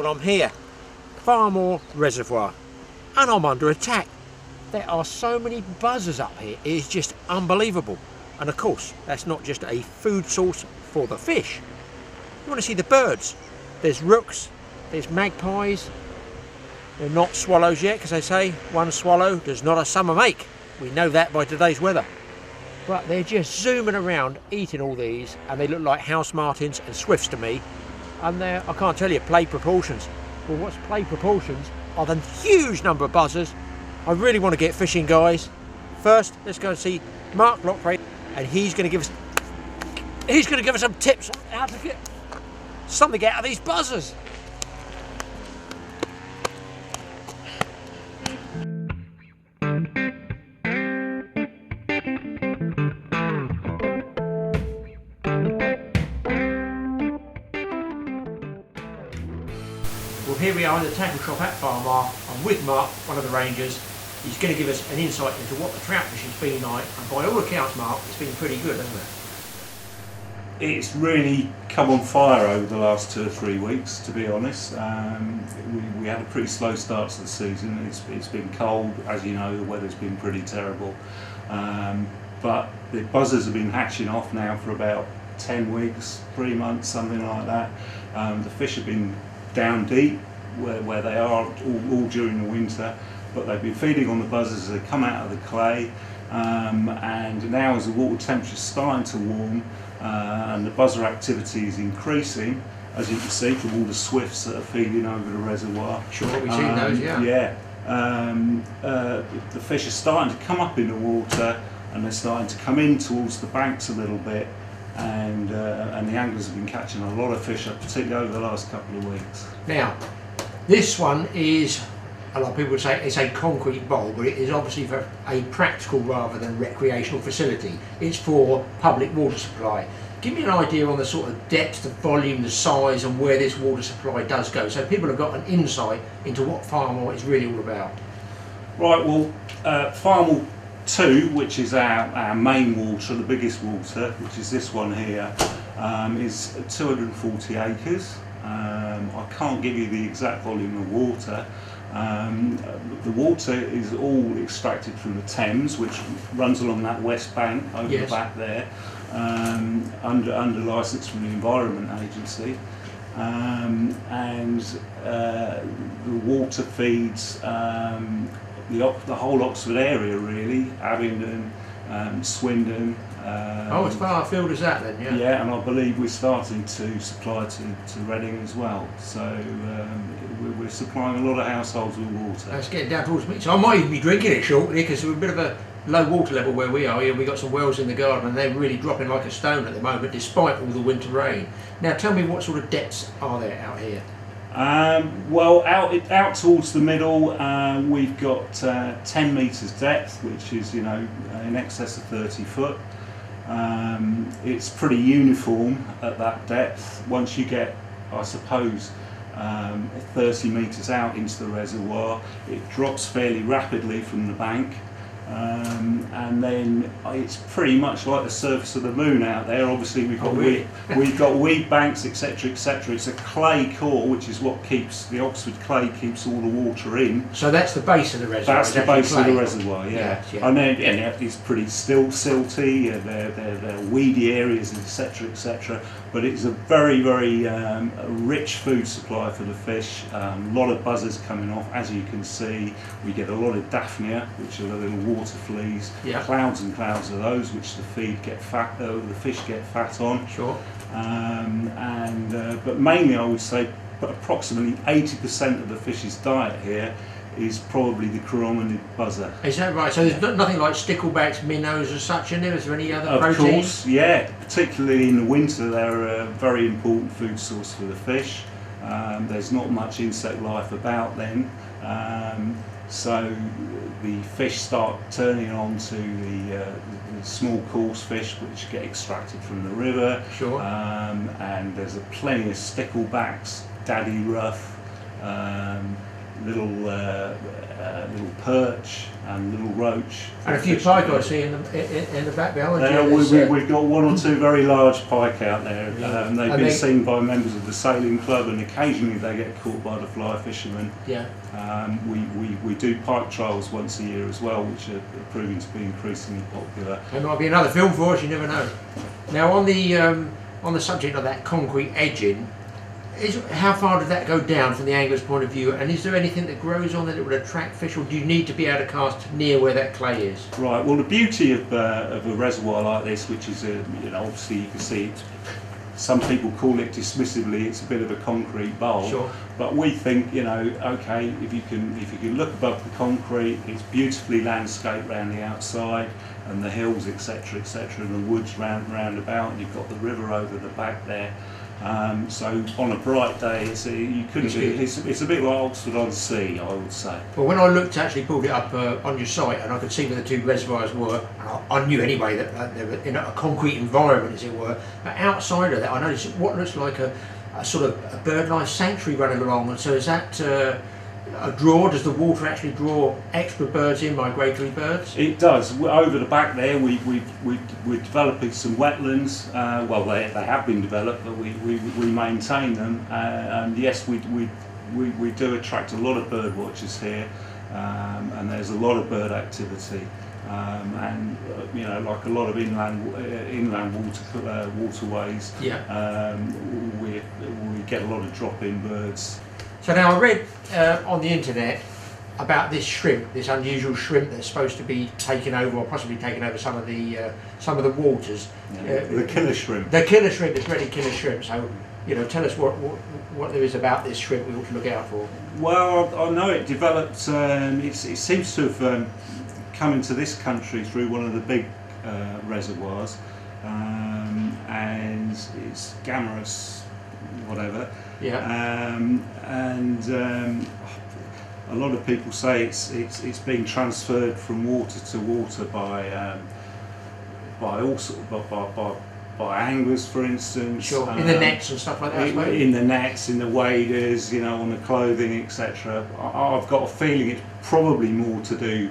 Well, I'm here, Farmoor Reservoir, and I'm under attack. There are so many buzzers up here, it is just unbelievable. And of course, that's not just a food source for the fish. You want to see the birds. There's rooks, there's magpies. They're not swallows yet, because they say one swallow does not a summer make. We know that by today's weather. But they're just zooming around, eating all these, and they look like house martins and swifts to me. And they're, I can't tell you, play proportions. Well, what's play proportions are the huge number of buzzers. I really want to get fishing, guys. First, let's go and see Mark Loughray, and he's going to give us some tips on how to get something out of these buzzers. Well, here we are in the tackle shop at Farmoor. I'm with Mark, one of the rangers. He's going to give us an insight into what the trout fishing's been like, and by all accounts, Mark, it's been pretty good, hasn't it? It's really come on fire over the last 2 or 3 weeks, to be honest. We had a pretty slow start to the season. It's been cold, as you know, the weather's been pretty terrible. But the buzzers have been hatching off now for about 10 weeks, 3 months, something like that. The fish have been down deep, where they are all during the winter, but they've been feeding on the buzzers as they come out of the clay. And now as the water temperature is starting to warm and the buzzer activity is increasing, as you can see from all the swifts that are feeding over the reservoir. Sure, we've seen those, yeah. The fish are starting to come up in the water, and they're starting to come in towards the banks a little bit, and the anglers have been catching a lot of fish, particularly over the last couple of weeks. Now, this one is, a lot of people would say it's a concrete bowl, but it is obviously for a practical rather than recreational facility. It's for public water supply. Give me an idea on the sort of depth, the volume, the size, and where this water supply does go, so people have got an insight into what Farmoor is really all about. Right, well, Farmoor 2, which is our main water, the biggest water, which is this one here, is 240 acres. I can't give you the exact volume of water. The water is all extracted from the Thames, which runs along that west bank over the back there, under licence from the Environment Agency, and the water feeds the whole Oxford area, really, Abingdon, Swindon. As far afield as that then, yeah? Yeah, and I believe we're starting to supply to Reading as well. So we're supplying a lot of households with water. That's getting down towards me. So I might even be drinking it shortly, because we're a bit of a low water level where we are here. We've got some wells in the garden, and they're really dropping like a stone at the moment, despite all the winter rain. Now tell me, what sort of depths are there out here? Well, out towards the middle, we've got 10 metres depth, which is, in excess of 30 foot. It's pretty uniform at that depth. Once you get, I suppose, 30 metres out into the reservoir, it drops fairly rapidly from the bank. And then it's pretty much like the surface of the moon out there. Obviously we've got weed banks, etc, etc. It's a clay core, which is what keeps the Oxford clay, keeps all the water in. So that's the base of the reservoir. That's the base of the reservoir, yeah. Yes, yeah. And then it's pretty silty. There are weedy areas, etc, etc. But it's a very, very rich food supply for the fish. A lot of buzzers coming off, as you can see. We get a lot of daphnia, which are the little water fleas. Yeah. Clouds and clouds of those, which the fish get fat on. Sure. But mainly, I would say, approximately 80% of the fish's diet here is probably the chironomid buzzer. Is that right? So there's nothing like sticklebacks, minnows as such in there? Is there any other proteins? Of proteins? course, yeah. Particularly in the winter, they're a very important food source for the fish. There's not much insect life about then. So the fish start turning on to the small coarse fish, which get extracted from the river. Sure. And there's plenty of sticklebacks, daddy rough, little perch, and little roach. And a few pike I see in the back behind you. We've got one or two very large pike out there. Yeah. They've been seen by members of the sailing club, and occasionally they get caught by the fly fishermen. Yeah. We do pike trials once a year as well, which are proving to be increasingly popular. There might be another film for us, you never know. Now on the subject of that concrete edging, how far did that go down from the angler's point of view, and is there anything that grows on it that would attract fish, or do you need to be able to cast near where that clay is? Right, well the beauty of a reservoir like this, which is obviously you can see it, some people call it dismissively, it's a bit of a concrete bowl. Sure. But we think, okay, if you can look above the concrete, it's beautifully landscaped around the outside, and the hills, etc., etc., and the woods round about, and you've got the river over the back there. So on a bright day, it's a bit like Oxford on Sea, I would say. Well, when I pulled it up on your site, and I could see where the two reservoirs were, and I knew anyway that they were in a concrete environment, as it were. But outside of that, I noticed what looks like a sort of a bird life sanctuary running along. And so is that a draw? Does the water actually draw extra birds in, migratory birds? It does. Over the back there, we're developing some wetlands. Well, they have been developed, but we maintain them. And yes, we do attract a lot of bird watchers here, and there's a lot of bird activity. And like a lot of inland waterways, yeah. We get a lot of drop-in birds. So now I read on the internet about this shrimp, this unusual shrimp that's supposed to be taking over, or possibly taking over some of the waters. The killer shrimp. The killer shrimp is really killer shrimp. So tell us what there is about this shrimp we ought to look out for. Well, I know it developed. It seems to have come into this country through one of the big reservoirs, and it's Gammarus, whatever. Yeah. A lot of people say it's being transferred from water to water by anglers, for instance. Sure. In the nets and stuff like that. In the nets, in the waders, on the clothing, etc. I've got a feeling it's probably more to do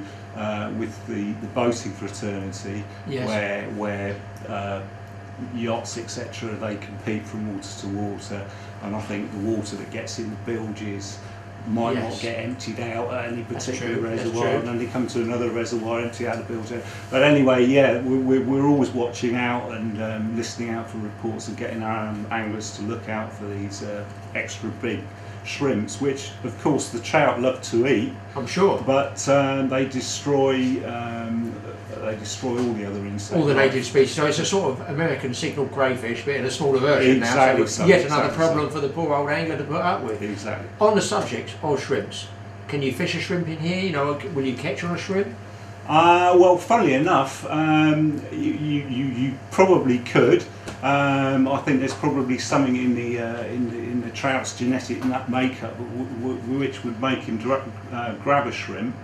with the boating fraternity, yes. where yachts, etc., they compete from water to water, and I think the water that gets in the bilges might yes. not get emptied out at any particular That's reservoir, true. and then they come to another reservoir, empty out the bilge. But anyway, yeah, we're always watching out and listening out for reports and getting our anglers to look out for these extra big shrimps, which of course the trout love to eat. I'm sure. But they destroy all the other insects. All the native species. So it's a sort of American signal crayfish, but in a smaller version exactly now. So yet another problem for the poor old angler to put up with. Exactly. On the subject of shrimps, can you fish a shrimp in here? Will you catch on a shrimp? Well, funnily enough, you probably could. I think there's probably something in the trout's genetic makeup which would make him grab a shrimp.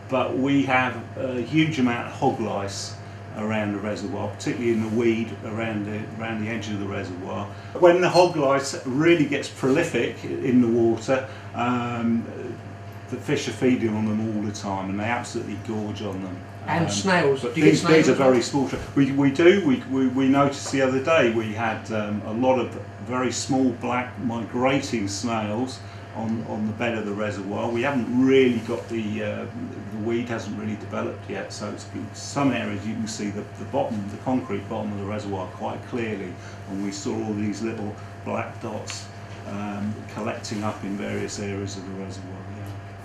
But we have a huge amount of hog lice around the reservoir, particularly in the weed around the edge of the reservoir. When the hog lice really gets prolific in the water, the fish are feeding on them all the time, and they absolutely gorge on them. And snails. But do you get snails? These are very small. We do. We noticed the other day we had a lot of very small black migrating snails on the bed of the reservoir. We haven't really got the weed hasn't really developed yet, so it's some areas you can see the concrete bottom of the reservoir quite clearly, and we saw all these little black dots collecting up in various areas of the reservoir.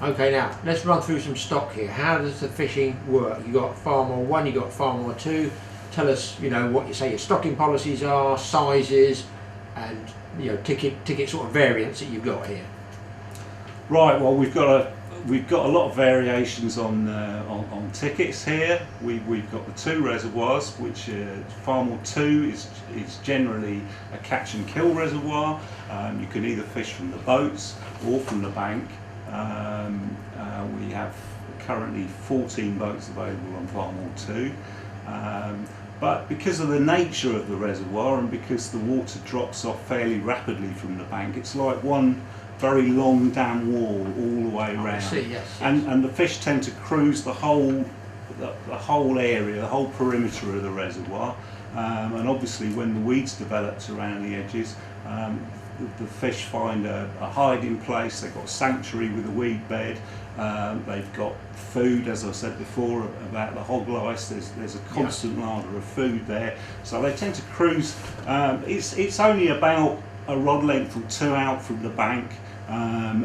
Yeah. Okay, now let's run through some stock here. How does the fishing work? You got Farmoor 1, you got Farmoor 2. Tell us, what you say your stocking policies are, sizes, and ticket sort of variants that you've got here. Right. Well, we've got a lot of variations on tickets here. We've got the two reservoirs, which Farmoor 2 is generally a catch and kill reservoir. You can either fish from the boats or from the bank. We have currently 14 boats available on Farmoor 2. But because of the nature of the reservoir and because the water drops off fairly rapidly from the bank, it's like one very long dam wall all the way Oh, I around. see, yes. And the fish tend to cruise the whole area, the whole perimeter of the reservoir. And obviously when the weeds developed around the edges, the fish find a hiding place. They've got sanctuary with a weed bed. They've got food, as I said before about the hog lice. There's a constant larder of food there, so they tend to cruise. It's only about a rod length or two out from the bank.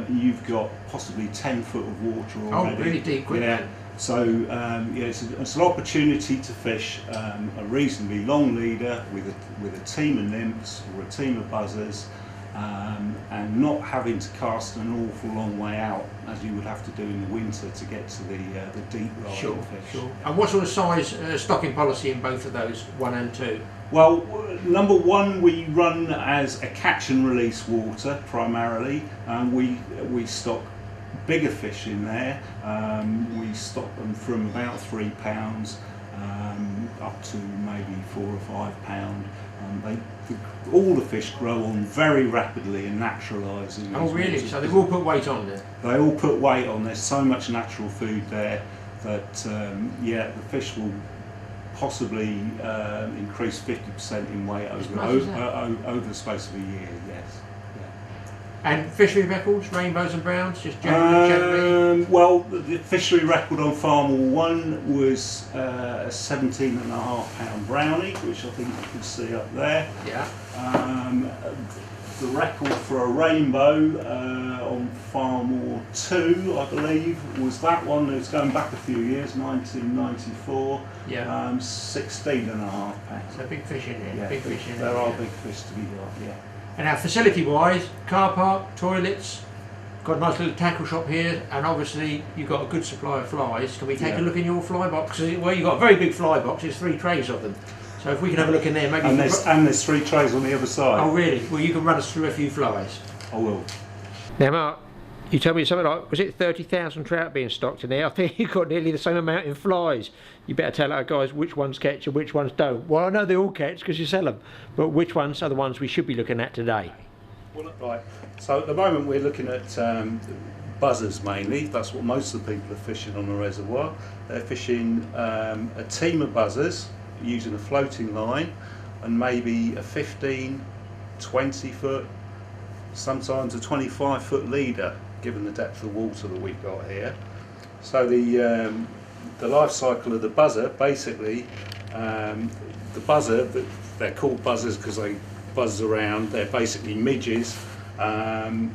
You've got possibly 10 foot of water already. Oh, really deep, quick. Yeah. So it's an opportunity to fish a reasonably long leader with a team of nymphs or a team of buzzers, and not having to cast an awful long way out as you would have to do in the winter to get to the deep line fish. Sure. And what sort of size stocking policy in both of those, 1 and 2? Well, number one, we run as a catch and release water primarily. We stock bigger fish in there. We stock them from about £3 up to maybe £4 or £5. All the fish grow on very rapidly and naturalise in these Oh, really? waters. So they've all put weight on there? They all put weight on. There's so much natural food there that the fish will possibly increase 50% in weight over the space of a year. Yes. And fishery records, rainbows and browns, just generally? Well, the fishery record on Farmoor 1 was a 17.5 pound brownie, which I think you can see up there. Yeah. The record for a rainbow on Farmoor 2, I believe, was that one. It's going back a few years, 1994. Yeah. 16.5 pounds. So big fish in there. Yeah, big fish in there there. are big fish to be got. Yeah. And now, facility-wise, car park, toilets, got a nice little tackle shop here, and obviously you've got a good supply of flies. Can we take a look in your fly box? Well, you've got a very big fly box. There's 3 trays of them. So if we can have a look in there, maybe. And there's 3 trays on the other side. Oh, really? Well, you can run us through a few flies. I will. Now, Mark, you told me something like, was it 30,000 trout being stocked in there? I think you've got nearly the same amount in flies. You better tell our guys which ones catch and which ones don't. Well, I know they all catch because you sell them, but which ones are the ones we should be looking at today? Well, right. So at the moment we're looking at buzzers mainly. That's what most of the people are fishing on the reservoir. They're fishing a team of buzzers using a floating line and maybe a 15, 20 foot, sometimes a 25 foot leader, given the depth of water that we've got here. So the life cycle of the buzzer, basically, the buzzer, they're called buzzers because they buzz around. They're basically midges, chiromonid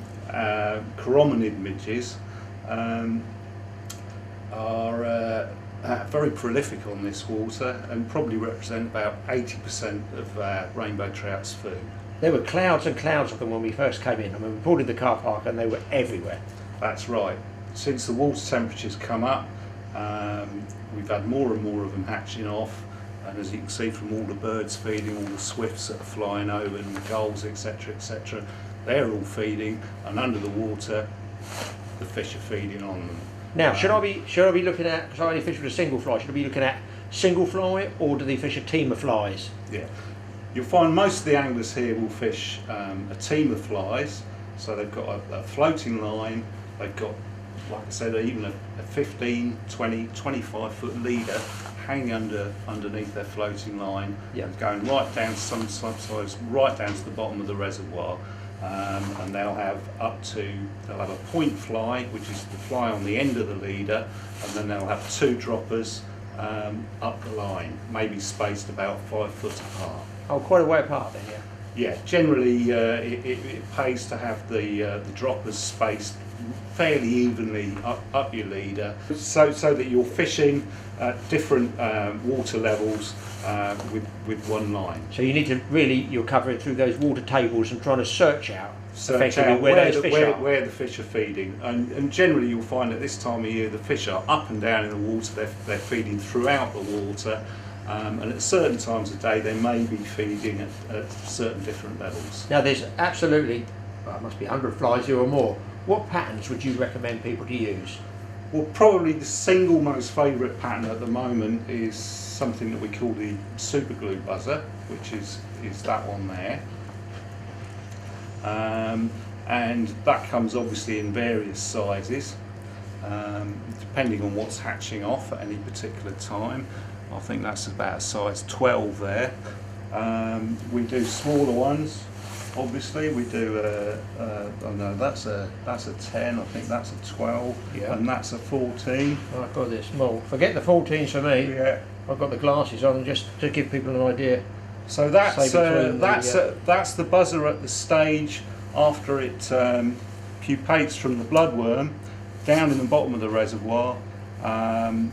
midges, are very prolific on this water and probably represent about 80% of rainbow trout's food. There were clouds and clouds of them when we first came in. I mean, we boarded the car park and they were everywhere. That's right. Since the water temperatures come up, we've had more and more of them hatching off, and as you can see from all the birds feeding, all the swifts that are flying over and the gulls, etc., etc., they're all feeding, and under the water the fish are feeding on them. Now, should I be looking at, because I only fish with a single fly, should I be looking at single fly, or do they fish a team of flies? Yeah, you'll find most of the anglers here will fish a team of flies, so they've got a floating line, they've got, like I said, even a 15, 20, 25 foot leader hanging underneath their floating line, going right down sometimes right down to the bottom of the reservoir. And they'll have a point fly, which is the fly on the end of the leader, and then they'll have 2 droppers up the line, maybe spaced about 5 foot apart. Oh, quite a way apart then, yeah. Yeah, generally it pays to have the droppers spaced fairly evenly up your leader, so that you're fishing at different water levels with one line. So you need to you're covering through those water tables and trying to search out where the fish are feeding, and generally you'll find at this time of year the fish are up and down in the water. They're feeding throughout the water, and at certain times of day they may be feeding at certain different levels. Now there's absolutely, well, it must be 100 flies here or more. What patterns would you recommend people to use? Well, probably the single most favourite pattern at the moment is something that we call the super glue buzzer, which is that one there. and that comes obviously in various sizes, depending on what's hatching off at any particular time. I think that's about a size 12 there. We do smaller ones. Obviously, we do oh no, that's a 10. I think that's a 12, yeah. And that's a 14. Oh, I've got this small. Forget the 14s for me. Yeah. I've got the glasses on just to give people an idea. So that's the buzzer at the stage after it pupates from the bloodworm down in the bottom of the reservoir, at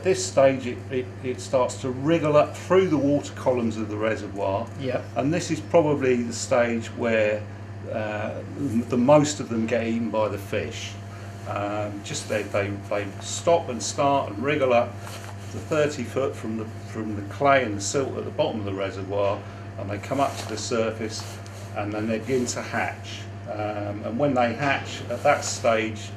this stage it starts to wriggle up through the water columns of the reservoir, yeah. And this is probably the stage where the most of them get eaten by the fish. Just they stop and start and wriggle up to 30 foot from the clay and the silt at the bottom of the reservoir, and they come up to the surface, and then they begin to hatch. And when they hatch at that stage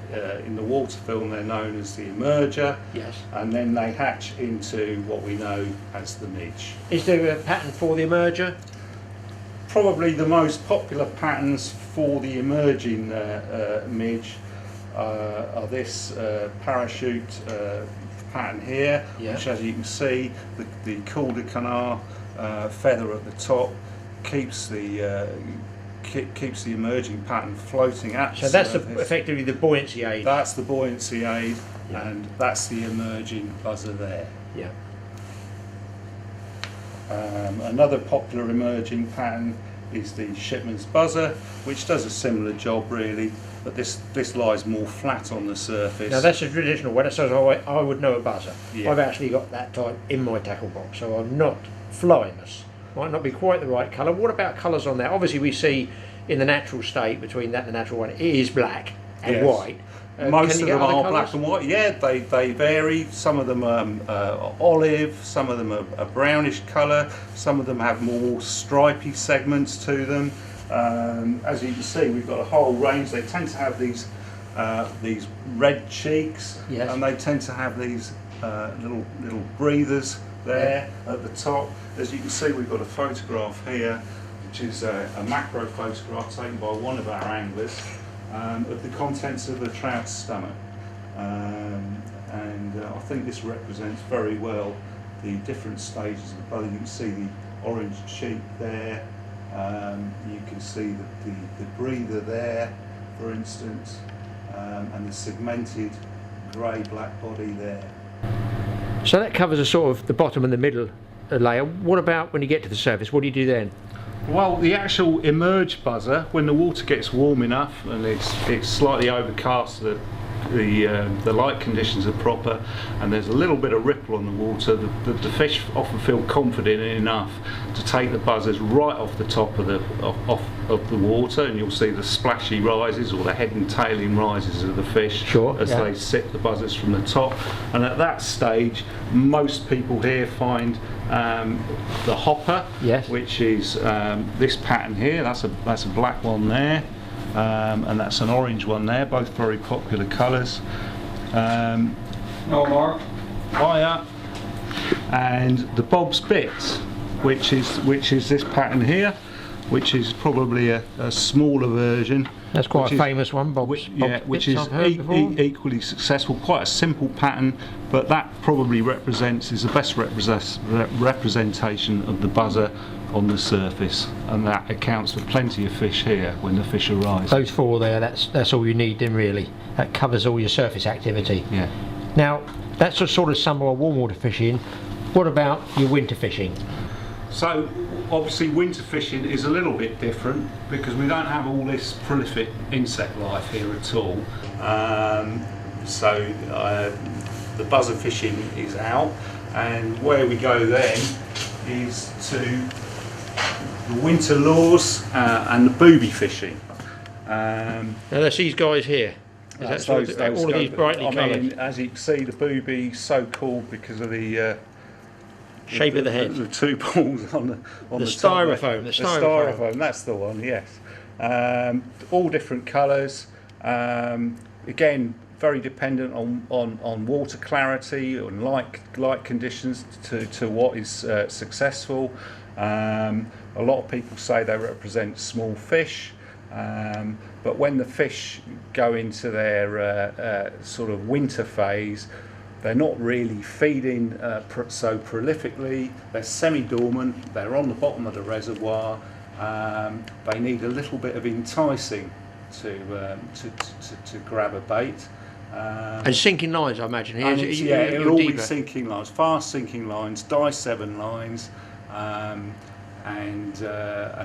in the water film, they're known as the emerger. Yes. And And then they hatch into what we know as the midge. is there a pattern for the emerger? Probably the most popular patterns for the emerging midge are this parachute pattern here, Yeah. which, as you can see, the cul de canard feather at the top keeps the emerging pattern floating at So the that's surface. effectively the buoyancy aid. That's the buoyancy aid, Yeah. and that's the emerging buzzer there. Yeah. Another popular emerging pattern is the shipman's buzzer, which does a similar job really, but this lies more flat on the surface. Now that's a traditional one, so I would know a buzzer. Yeah. I've actually got that type in my tackle box, so I'm not flying us. Might not be quite the right colour. What about colours on there? Obviously we see in the natural state, between that and the natural one, it is black and Yes. white. Most can of you them get other are colours? black and white. Yeah, they vary. Some of them are olive, some of them are a brownish colour, some of them have more stripy segments to them. As you can see, we've got a whole range. They tend to have these red cheeks, Yes. and they tend to have these little breathers there at the top. As you can see, we've got a photograph here, which is a macro photograph taken by one of our anglers of the contents of a trout's stomach. I think this represents very well the different stages of the buzzer. You can see the orange cheek there, you can see the breather there, for instance, and the segmented grey-black body there. So that covers a sort of the bottom and the middle layer. What about when you get to the surface? What do you do then? Well, the actual emerge buzzer, when the water gets warm enough and it's slightly overcast, the light conditions are proper, and there's a little bit of ripple on the water, the fish often feel confident enough to take the buzzers right off the top of the water, and you'll see the splashy rises or the head and tailing rises of the fish as they sip the buzzers from the top. And at that stage, most people here find the hopper, which is this pattern here. That's a black one there. And that's an orange one there, both very popular colours. No, Mark. Hiya. And the Bob's Bits, which is this pattern here, which is probably a smaller version. That's quite a famous one, Bob's which Bits, is I've heard before. equally successful. Quite a simple pattern, but that probably is the best representation of the buzzer on the surface, and that accounts for plenty of fish here when the fish arrive. Those four there, that's all you need then really. That covers all your surface activity. Yeah. Now, that's a sort of summer or warm water fishing. What about your winter fishing? So obviously winter fishing is a little bit different because we don't have all this prolific insect life here at all. The buzzer fishing is out, and where we go then is to the winter lures and the booby fishing. Now that's these guys here. Is that all of these brightly coloured? As you can see, the booby so called because of the shape of the head. The two balls on the styrofoam. The styrofoam. That's the one. Yes. All different colours. Again, very dependent on water clarity and light conditions to what is successful. A lot of people say they represent small fish, but when the fish go into their sort of winter phase, they're not really feeding so prolifically. They're semi-dormant, they're on the bottom of the reservoir. They need a little bit of enticing to grab a bait. And sinking lines, I imagine. It'll all be sinking lines, fast sinking lines, die 7 lines, and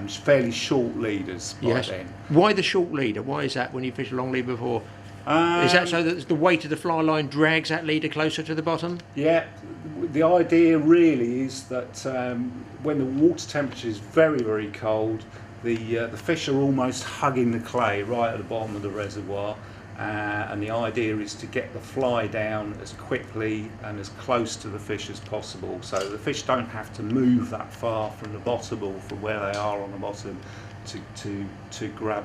fairly short leaders by then. Why the short leader? Why is that when you fish a long lead before? Is that so that the weight of the fly line drags that leader closer to the bottom? Yeah, the idea really is that when the water temperature is very, very cold, the fish are almost hugging the clay right at the bottom of the reservoir, and the idea is to get the fly down as quickly and as close to the fish as possible, so the fish don't have to move that far from the bottom or from where they are on the bottom to grab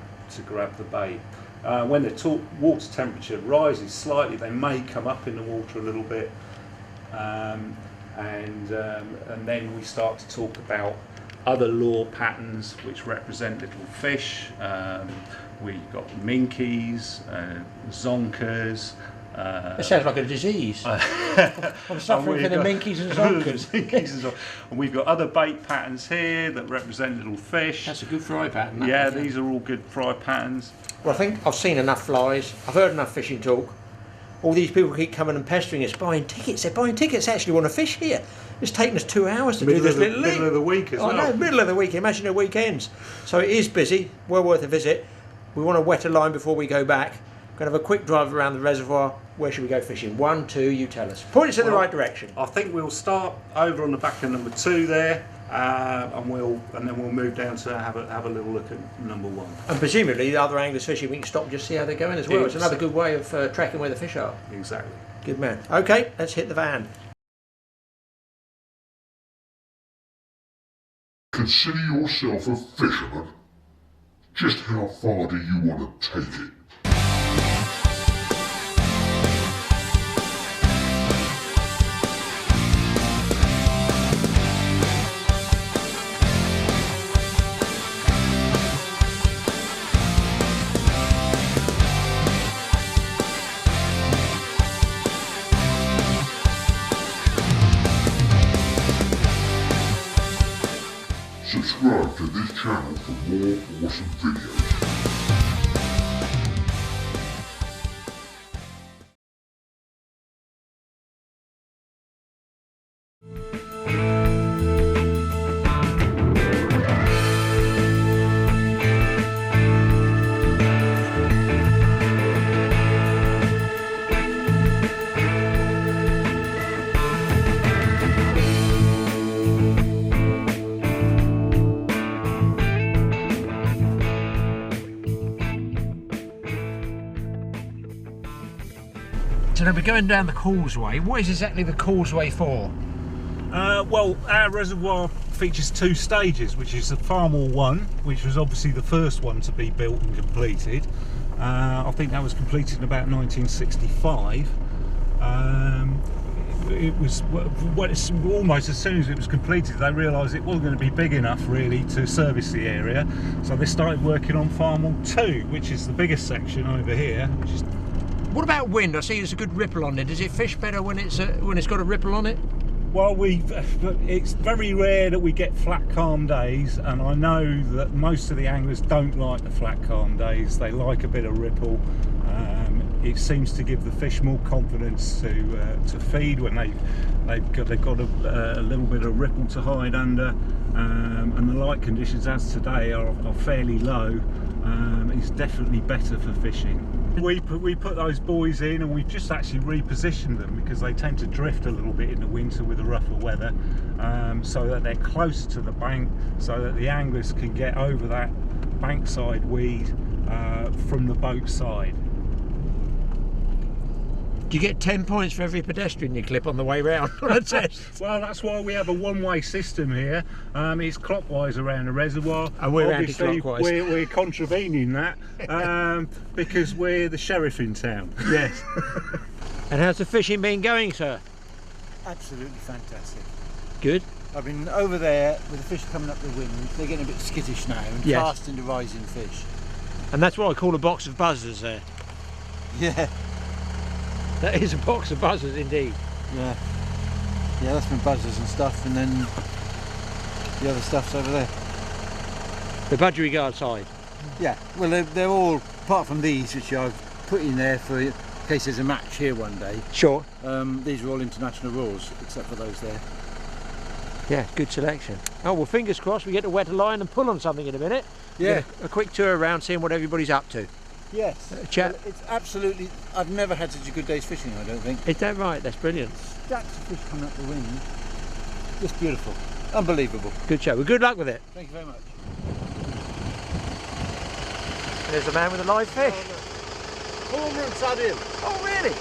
the bait. When the water temperature rises slightly, they may come up in the water a little bit, and then we start to talk about other lure patterns which represent little fish. We've got minkies, zonkers. It sounds like a disease. I'm suffering from the minkies and zonkers. And we've got other bait patterns here that represent little fish. That's a good fry pattern. Yeah, these are all good fry patterns. Well, I think I've seen enough flies. I've heard enough fishing talk. All these people keep coming and pestering us, buying tickets. They're buying tickets. They actually want to fish here. It's taken us 2 hours to do this little league. Middle of the week as well. I know, middle of the week. Imagine the weekends. So it is busy. Well worth a visit. We want to wet a line before we go back. Going to have a quick drive around the reservoir. Where should we go fishing? 1, 2, you tell us. Point us in the right direction. I think we'll start over on the back of number 2 there, and then we'll move down to have a little look at number 1. And presumably the other anglers fishing, we can stop and just see how they're going as well. It's another good way of tracking where the fish are. Exactly. Good man. Okay, let's hit the van. Consider yourself a fisherman. Just how far do you want to take it? Subscribe to this channel for more awesome videos. So now we're going down the causeway. What is exactly the causeway for? Well, our reservoir features 2 stages, which is the Farmoor 1, which was obviously the first one to be built and completed. I think that was completed in about 1965. It was almost as soon as it was completed, they realised it wasn't going to be big enough really to service the area, so they started working on Farmoor 2, which is the biggest section over here. What about wind? I see there's a good ripple on it. Does it fish better when it's got a ripple on it? Well, it's very rare that we get flat, calm days, and I know that most of the anglers don't like the flat, calm days. They like a bit of ripple. It seems to give the fish more confidence to feed when they've got a little bit of ripple to hide under, and the light conditions as today are fairly low. It's definitely better for fishing. We put those buoys in, and we've just actually repositioned them because they tend to drift a little bit in the winter with the rougher weather, so that they're closer to the bank, so that the anglers can get over that bankside weed from the boat side. Do you get 10 points for every pedestrian you clip on the way round on a test? Well, that's why we have a one-way system here. It's clockwise around the reservoir. And we're obviously anti-clockwise. we're contravening that because we're the sheriff in town. Yes. And how's the fishing been going, sir? Absolutely fantastic. Good. I've been over there with the fish coming up the wind. They're getting a bit skittish now and Yes. casting the rising fish. And that's what I call a box of buzzers there. Yeah, That is a box of buzzers indeed. yeah. Yeah, that's been buzzers and stuff, and then the other stuff's over there. The budgerigard side. Yeah, well, they're all, apart from these, which I've put in there for in case there's a match here one day. Sure. These are all international rules, except for those there. Yeah, good selection. Oh, well, fingers crossed we get to wet a line and pull on something in a minute. Yeah. Get a quick tour around, seeing what everybody's up to. Yes. Chat. Well, it's absolutely, I've never had such a good day's fishing, I don't think. Is that right? That's brilliant. Stacks of fish coming up the wind. Just beautiful. Unbelievable. Good show. Well, good luck with it. Thank you very much. There's a man with a live fish. Cormorants had him. Oh, really?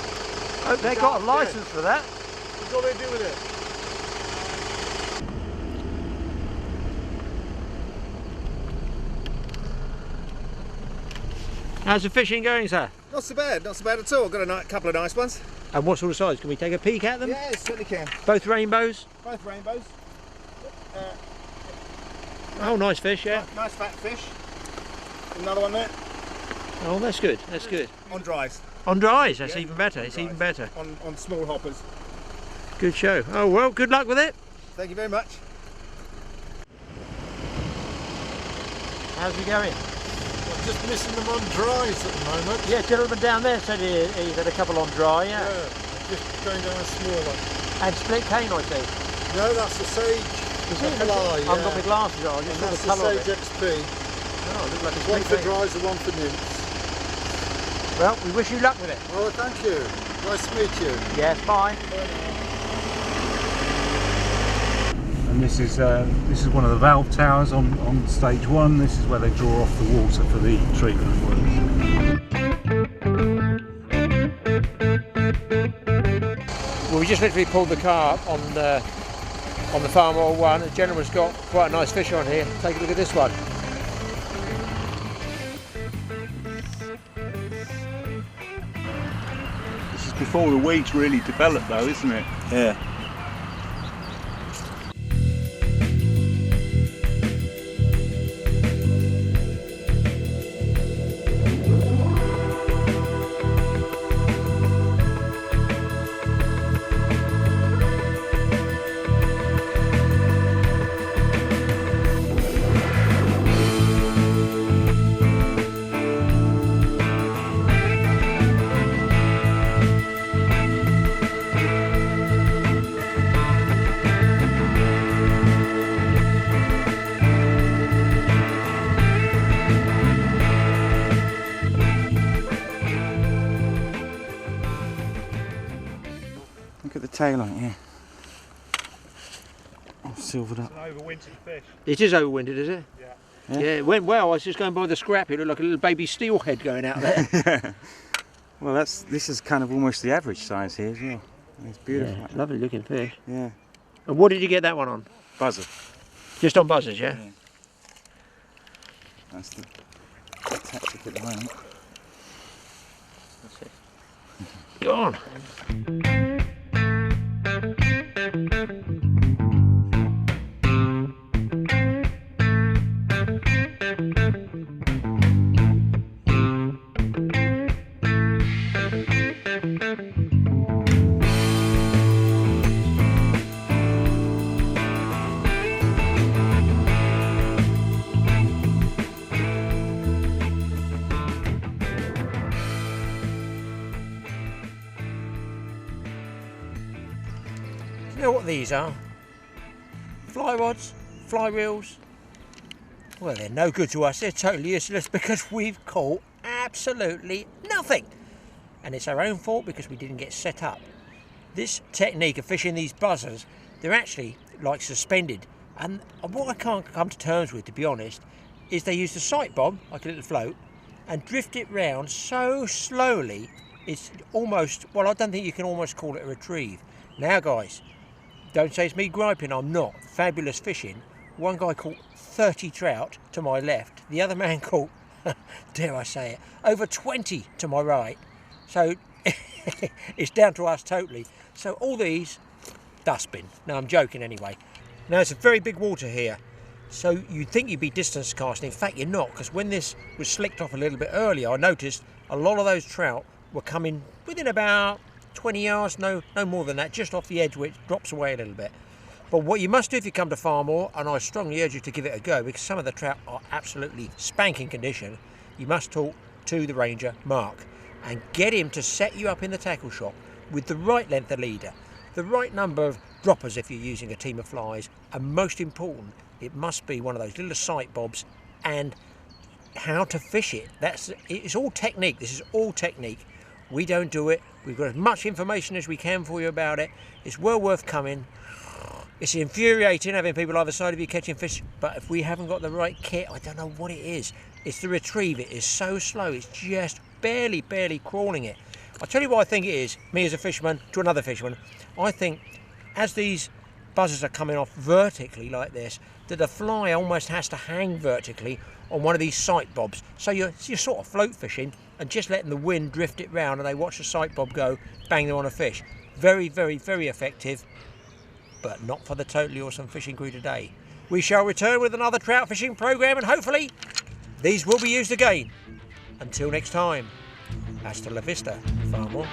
Oh, they got a licence for that. What's all they do with it? How's the fishing going, sir? Not so bad at all. Got a couple of nice ones. And what sort of size? Can we take a peek at them? Yeah, certainly can. Both rainbows? Both rainbows. Oh, nice fish, yeah. Nice fat fish. Another one there. Oh, that's good. That's good. On dries. On dries, that's Yeah, even better. on It's dries. even better. On small hoppers. Good show. Oh, well, good luck with it. Thank you very much. How's he going? I'm just missing them on dries at the moment. Yeah, gentleman down there said he had a couple on dry, yeah. Just going down a small one. And split cane, I see. No, that's the Sage Is it? Fly, I've got my glasses on, I just And saw that's the the colour of Sage it. XP. Oh, it looked like a One split for cane. dries and one for nymphs. Well, we wish you luck with it. Oh, thank you. Nice to meet you. Yes, bye. And this is one of the valve towers on stage one. This is where they draw off the water for the treatment works. Well, we just literally pulled the car up on the Farmoor one. The gentleman's got quite a nice fish on here. Take a look at this one. This is before the weeds really develop, though, isn't it? Yeah. Look at the tail on it, yeah. All silvered up. It's an overwintered fish. It is overwintered, is it? Yeah. Yeah, it went well. I was just going by the scrap. It looked like a little baby steelhead going out there. Well, this is kind of almost the average size here as well. It's beautiful. Yeah, lovely looking fish. Yeah. And what did you get that one on? Buzzer. Just on buzzers, yeah? Yeah. That's the tactic at the moment. That's it. Go on. You know what these are? Fly rods, fly reels. Well, they're no good to us. They're totally useless because we've caught absolutely nothing. And it's our own fault because we didn't get set up. This technique of fishing these buzzers, they're actually like suspended. And what I can't come to terms with, to be honest, is they use the sight bomb, like a little float, and drift it round so slowly It's almost, well, I don't think you can almost call it a retrieve. Now, guys, don't say it's me griping, I'm not. Fabulous fishing. One guy caught 30 trout to my left. The other man caught, dare I say it, over 20 to my right. So it's down to us totally. So all these, dustbin. No, I'm joking anyway. Now, it's a very big water here. So you'd think you'd be distance casting. In fact, you're not, because when this was slicked off a little bit earlier, I noticed a lot of those trout were coming within about 20 yards, no more than that, just off the edge, which drops away a little bit. But what you must do if you come to Farmoor, and I strongly urge you to give it a go, because some of the trout are absolutely spanking condition, you must talk to the Ranger Mark and get him to set you up in the tackle shop with the right length of leader, the right number of droppers if you're using a team of flies, and most important, it must be one of those little sight bobs, and how to fish it. It's all technique. This is all technique. We don't do it. We've got as much information as we can for you about it. It's well worth coming. It's infuriating having people either side of you catching fish, but if we haven't got the right kit, I don't know what it is. It's the retrieve. It is so slow. It's just barely crawling it. I'll tell you what I think it is, me as a fisherman to another fisherman. I think as these buzzers are coming off vertically like this, that the fly almost has to hang vertically on one of these sight bobs. So you're sort of float fishing and just letting the wind drift it round, and they watch the sight bob go, bang, they're on a fish. Very effective, but not for the totally awesome fishing crew today. We shall return with another trout fishing programme, and hopefully these will be used again. Until next time, hasta la vista, Farmoor.